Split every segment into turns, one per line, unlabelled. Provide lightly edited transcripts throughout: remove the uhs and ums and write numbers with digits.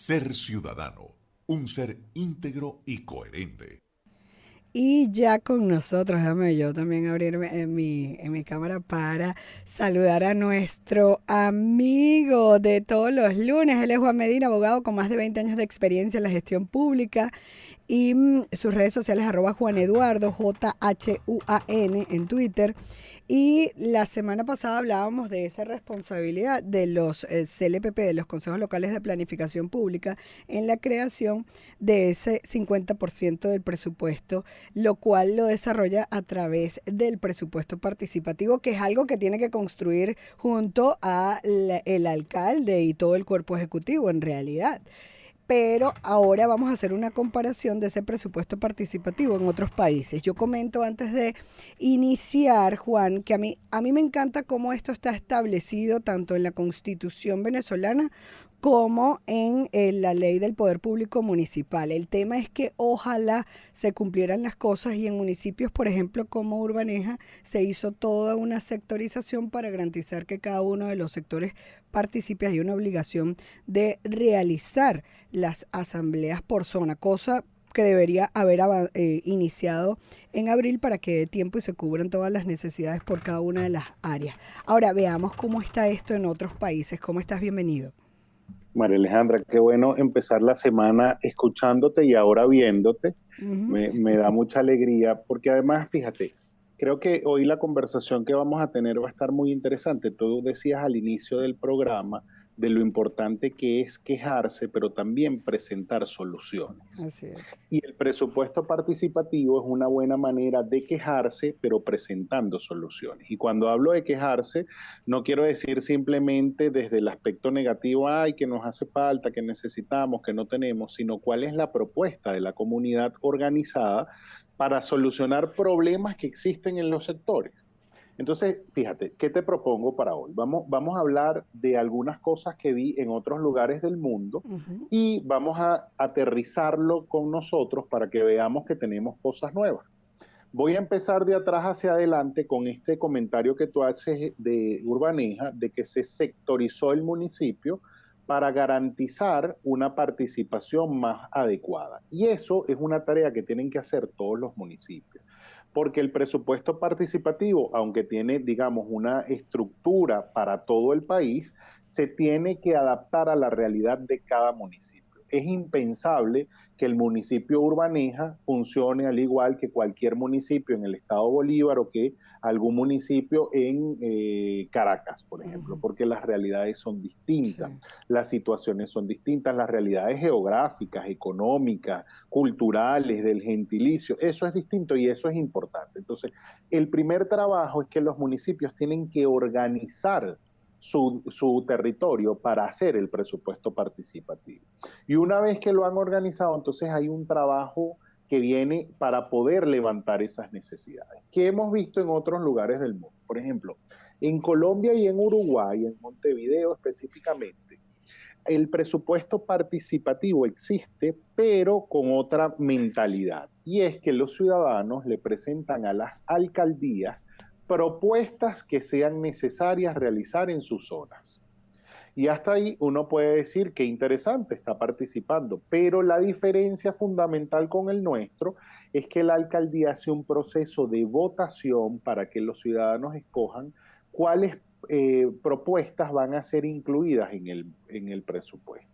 Ser ciudadano, un ser íntegro y coherente.
Y ya con nosotros, déjame yo también abrirme en mi cámara para saludar a nuestro amigo de todos los lunes. Él es Juan Medina, abogado con más de 20 años de experiencia en la gestión pública y sus redes sociales Juan Eduardo, JHUAN en Twitter. Y la semana pasada hablábamos de esa responsabilidad de los CLPP, de los Consejos Locales de Planificación Pública, en la creación de ese 50% del presupuesto, lo cual lo desarrolla a través del presupuesto participativo, que es algo que tiene que construir junto a el alcalde y todo el cuerpo ejecutivo en realidad. Pero ahora vamos a hacer una comparación de ese presupuesto participativo en otros países. Yo comento antes de iniciar, Juan, que a mí me encanta cómo esto está establecido tanto en la Constitución venezolana como en la ley del poder público municipal. El tema es que ojalá se cumplieran las cosas y en municipios, por ejemplo, como Urbaneja, se hizo toda una sectorización para garantizar que cada uno de los sectores participe. Hay una obligación de realizar las asambleas por zona, cosa que debería haber iniciado en abril para que dé tiempo y se cubran todas las necesidades por cada una de las áreas. Ahora veamos cómo está esto en otros países. ¿Cómo estás? Bienvenido.
María Alejandra, qué bueno empezar la semana escuchándote y ahora viéndote.
Uh-huh.
Me da mucha alegría porque además, fíjate, creo que hoy la conversación que vamos a tener va a estar muy interesante. Tú decías al inicio del programa de lo importante que es quejarse, pero también presentar soluciones.
Así es.
Y el presupuesto participativo es una buena manera de quejarse, pero presentando soluciones. Y cuando hablo de quejarse, no quiero decir simplemente desde el aspecto negativo, ay, que nos hace falta, que necesitamos, que no tenemos, sino cuál es la propuesta de la comunidad organizada para solucionar problemas que existen en los sectores. Entonces, fíjate, ¿qué te propongo para hoy? Vamos a hablar de algunas cosas que vi en otros lugares del mundo
Uh-huh.
y vamos a aterrizarlo con nosotros para que veamos que tenemos cosas nuevas. Voy a empezar de atrás hacia adelante con este comentario que tú haces de Urbaneja, de que se sectorizó el municipio para garantizar una participación más adecuada. Y eso es una tarea que tienen que hacer todos los municipios porque el presupuesto participativo, aunque tiene, digamos, una estructura para todo el país, se tiene que adaptar a la realidad de cada municipio. Es impensable que el municipio Urbaneja funcione al igual que cualquier municipio en el estado Bolívar o que algún municipio en Caracas, por ejemplo,
Uh-huh.
porque las realidades son
Sí.
distintas, las situaciones son distintas, las realidades geográficas, económicas, culturales, del gentilicio, eso es distinto y eso es importante. Entonces, el primer trabajo es que los municipios tienen que organizar su territorio para hacer el presupuesto participativo. Y una vez que lo han organizado, entonces hay un trabajo que viene para poder levantar esas necesidades, que hemos visto en otros lugares del mundo. Por ejemplo, en Colombia y en Uruguay, en Montevideo específicamente, el presupuesto participativo existe, pero con otra mentalidad. Y es que los ciudadanos le presentan a las alcaldías propuestas que sean necesarias realizar en sus zonas. Y hasta ahí uno puede decir que interesante, está participando, pero la diferencia fundamental con el nuestro es que la alcaldía hace un proceso de votación para que los ciudadanos escojan cuáles propuestas van a ser incluidas en el presupuesto.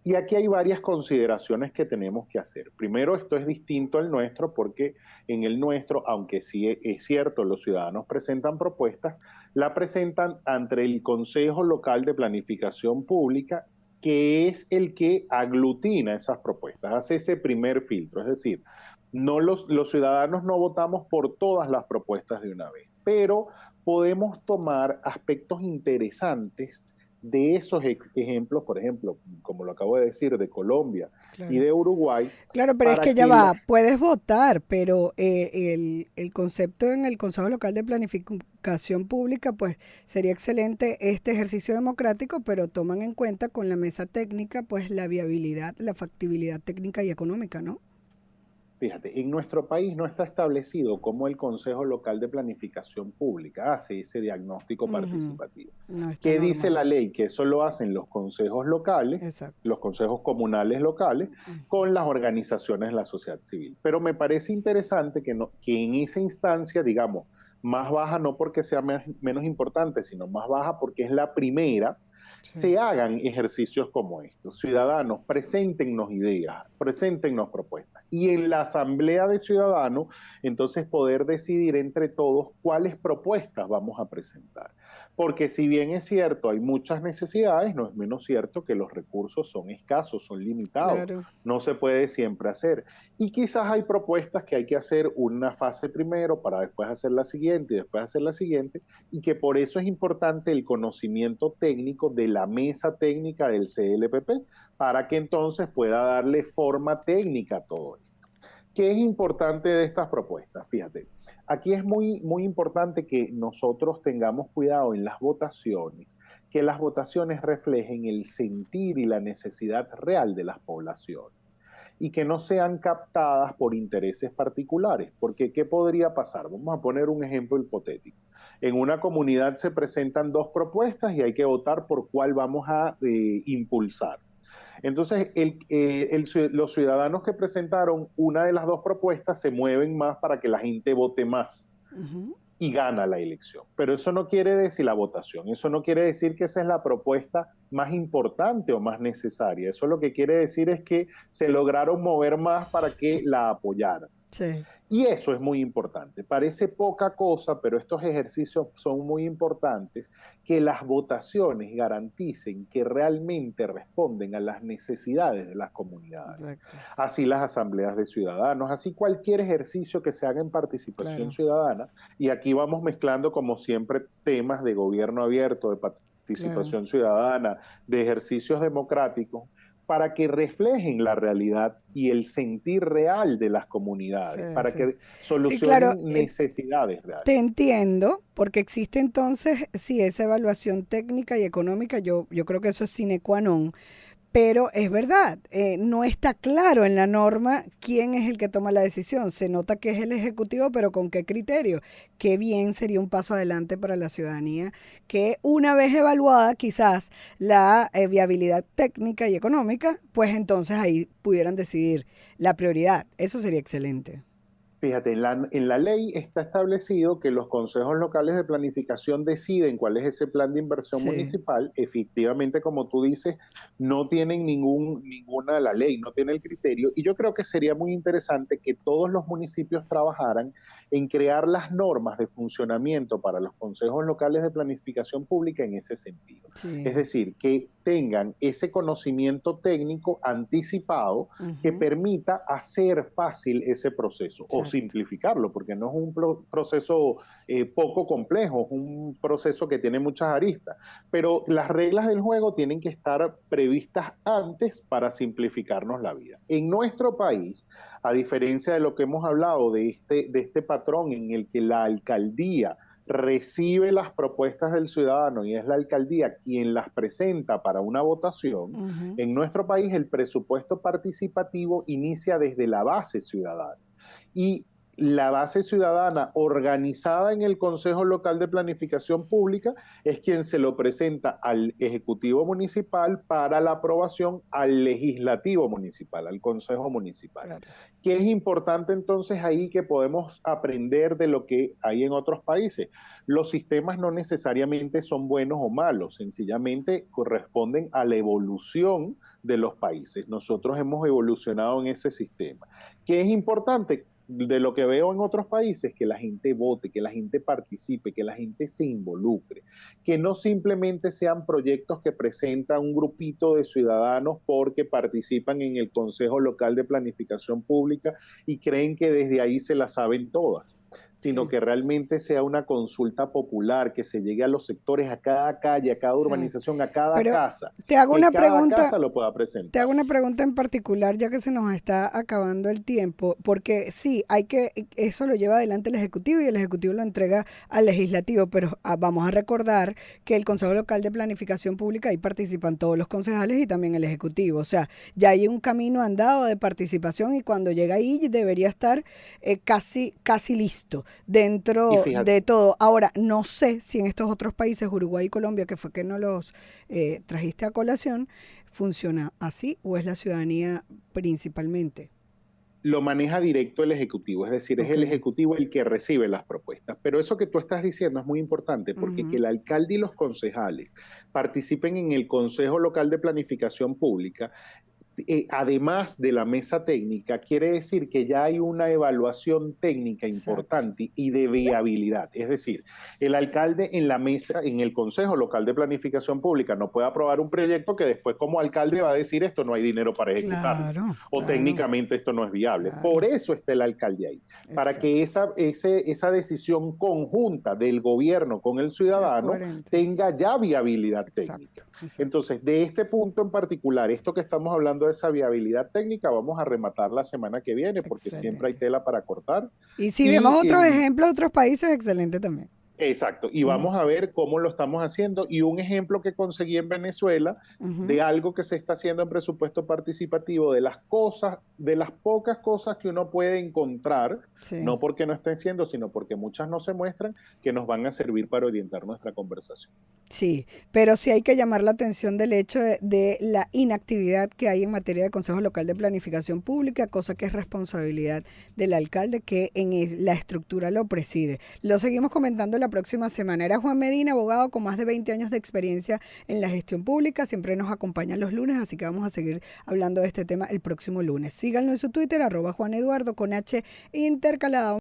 Y aquí hay varias consideraciones que tenemos que hacer. Primero, esto es distinto al nuestro porque en el nuestro, aunque sí es cierto, los ciudadanos presentan propuestas, la presentan ante el Consejo Local de Planificación Pública, que es el que aglutina esas propuestas, hace ese primer filtro. Es decir, no los ciudadanos no votamos por todas las propuestas de una vez, pero podemos tomar aspectos interesantes de esos ejemplos, por ejemplo, como lo acabo de decir, de Colombia y
Claro.
de Uruguay,
Claro, pero es
para
que ya
que la,
va, puedes votar, pero el concepto en el Consejo Local de Planificación Pública, pues sería excelente este ejercicio democrático, pero toman en cuenta con la mesa técnica, pues la viabilidad, la factibilidad técnica y económica, ¿no?
Fíjate, en nuestro país no está establecido cómo el Consejo Local de Planificación Pública hace ese diagnóstico
Ujú.
participativo.
No está
¿Qué dice la
normado.
ley? Que eso lo hacen los consejos locales,
Exacto.
los consejos comunales locales,
Ujú.
con las organizaciones de la sociedad civil. Pero me parece interesante que, no, que en esa instancia, digamos, más baja no porque sea menos importante, sino más baja porque es la primera,
Sí,
se hagan ejercicios como estos. Ciudadanos, preséntenos ideas, preséntenos propuestas. Y en la asamblea de ciudadanos, entonces poder decidir entre todos cuáles propuestas vamos a presentar. Porque si bien es cierto, hay muchas necesidades, no es menos cierto que los recursos son escasos, son limitados.
claro.
No se puede siempre hacer. Y quizás hay propuestas que hay que hacer una fase primero para después hacer la siguiente y después hacer la siguiente, y que por eso es importante el conocimiento técnico de la mesa técnica del CLPP para que entonces pueda darle forma técnica a todo esto. ¿Qué es importante de estas propuestas? Fíjate, aquí es muy importante que nosotros tengamos cuidado en las votaciones, que las votaciones reflejen el sentir y la necesidad real de las poblaciones y que no sean captadas por intereses particulares. Porque, ¿qué podría pasar? Vamos a poner un ejemplo hipotético. En una comunidad se presentan dos propuestas y hay que votar por cuál vamos a impulsar. Entonces, los ciudadanos que presentaron una de las dos propuestas se mueven más para que la gente vote más
Ujú.
y gana la elección. Pero eso no quiere decir la votación, eso no quiere decir que esa es la propuesta más importante o más necesaria. Eso lo que quiere decir es que se lograron mover más para que la apoyaran.
Sí.
Y eso es muy importante. Parece poca cosa, pero estos ejercicios son muy importantes, que las votaciones garanticen que realmente responden a las necesidades de las comunidades.
Exacto.
Así las asambleas de ciudadanos, así cualquier ejercicio que se haga en participación
Claro,
ciudadana. Y aquí vamos mezclando, como siempre, temas de gobierno abierto, de
claro.
participación ciudadana, de ejercicios democráticos, para que reflejen la realidad y el sentir real de las
Sí,
comunidades, para
sí.
que
Sí, claro,
solucionen necesidades reales.
te entiendo, porque existe entonces, sí, esa evaluación técnica y económica, yo creo que eso es sine qua non. Pero es verdad, no está claro en la norma quién es el que toma la decisión. Se nota que es el Ejecutivo, pero ¿con qué criterio? Qué bien sería un paso adelante para la ciudadanía que una vez evaluada quizás la viabilidad técnica y económica, pues entonces ahí pudieran decidir la prioridad. Eso sería excelente.
Fíjate, en la ley está establecido que los consejos locales de planificación deciden cuál es ese plan de inversión
Sí,
municipal. Efectivamente, como tú dices, no tienen ninguna, la ley no tiene el criterio. Y yo creo que sería muy interesante que todos los municipios trabajaran en crear las normas de funcionamiento para los consejos locales de planificación pública en ese sentido. Es
sí.
decir, que tengan ese conocimiento técnico anticipado que
Ujú.
permita hacer fácil ese proceso o
Exacto.
simplificarlo, porque no es un proceso poco complejo, es un proceso que tiene muchas aristas, pero las reglas del juego tienen que estar previstas antes para simplificarnos la vida. En nuestro país, a diferencia de lo que hemos hablado de este patrón en el que la alcaldía recibe las propuestas del ciudadano y es la alcaldía quien las presenta para una votación,
Ujú.
en nuestro país el presupuesto participativo inicia desde la base ciudadana. Y la base ciudadana organizada en el Consejo Local de Planificación Pública es quien se lo presenta al Ejecutivo Municipal para la aprobación al Legislativo Municipal, al Consejo Municipal.
Claro.
¿Qué es importante entonces ahí que podemos aprender de lo que hay en otros países? Los sistemas no necesariamente son buenos o malos, sencillamente corresponden a la evolución de los países. Nosotros hemos evolucionado en ese sistema. ¿Qué es importante? De lo que veo en otros países, que la gente vote, que la gente participe, que la gente se involucre, que no simplemente sean proyectos que presenta un grupito de ciudadanos porque participan en el Consejo Local de Planificación Pública y creen que desde ahí se las saben todas. sino
Sí.
que realmente sea una consulta popular, que se llegue a los sectores, a cada calle, a cada
Sí.
urbanización, a cada
Pero
casa,
te hago
que
una
cada
pregunta.
casa lo pueda
Te
presentar.
hago una pregunta en particular, ya que se nos está acabando el tiempo, porque sí, eso lo lleva adelante el Ejecutivo y el Ejecutivo lo entrega al Legislativo, pero vamos a recordar que el Consejo Local de Planificación Pública, ahí participan todos los concejales y también el Ejecutivo, o sea, ya hay un camino andado de participación y cuando llega ahí debería estar casi listo
Y
dentro
fíjate,
de todo. Ahora, no sé si en estos otros países, Uruguay y Colombia, que fue que no los trajiste a colación, ¿funciona así o es la ciudadanía principalmente?
lo maneja directo el Ejecutivo, es decir, es
Ok.
el Ejecutivo el que recibe las propuestas. Pero eso que tú estás diciendo es muy importante porque que
Ujú.
el alcalde y los concejales participen en el Consejo Local de Planificación Pública, además de la mesa técnica, quiere decir que ya hay una evaluación técnica
Exacto.
importante y de viabilidad. Es decir, el alcalde en la mesa, en el Consejo Local de Planificación Pública, no puede aprobar un proyecto que después como alcalde va a decir esto no hay dinero para ejecutarlo
Claro,
o
claro,
técnicamente esto no es viable. Por
claro.
eso está el alcalde ahí, para que
Exacto.
esa decisión conjunta del gobierno con el
Sea
ciudadano
coherente.
tenga ya viabilidad técnica.
Exacto, exacto.
Entonces, de este punto en particular, esto que estamos hablando de esa viabilidad técnica, vamos a rematar la semana que viene porque siempre hay
Excelente.
tela para cortar.
Y si vemos
Y
otros ejemplos de otros países, excelente también.
exacto, y
Ujú,
vamos a ver cómo lo estamos haciendo. Y un ejemplo que conseguí en Venezuela
ujú.
de algo que se está haciendo en presupuesto participativo, de las cosas, de las pocas cosas que uno puede encontrar,
Sí.
no porque no estén siendo, sino porque muchas no se muestran, que nos van a servir para orientar nuestra conversación.
Sí, pero sí hay que llamar la atención del hecho de la inactividad que hay en materia de Consejo Local de Planificación Pública, cosa que es responsabilidad del alcalde que la estructura lo preside. Lo seguimos comentando la próxima semana. Era Juan Medina, abogado con más de 20 años de experiencia en la gestión pública. Siempre nos acompaña los lunes, así que vamos a seguir hablando de este tema el próximo lunes. Síganlo en su Twitter, @JuanEduardo con H intercalada.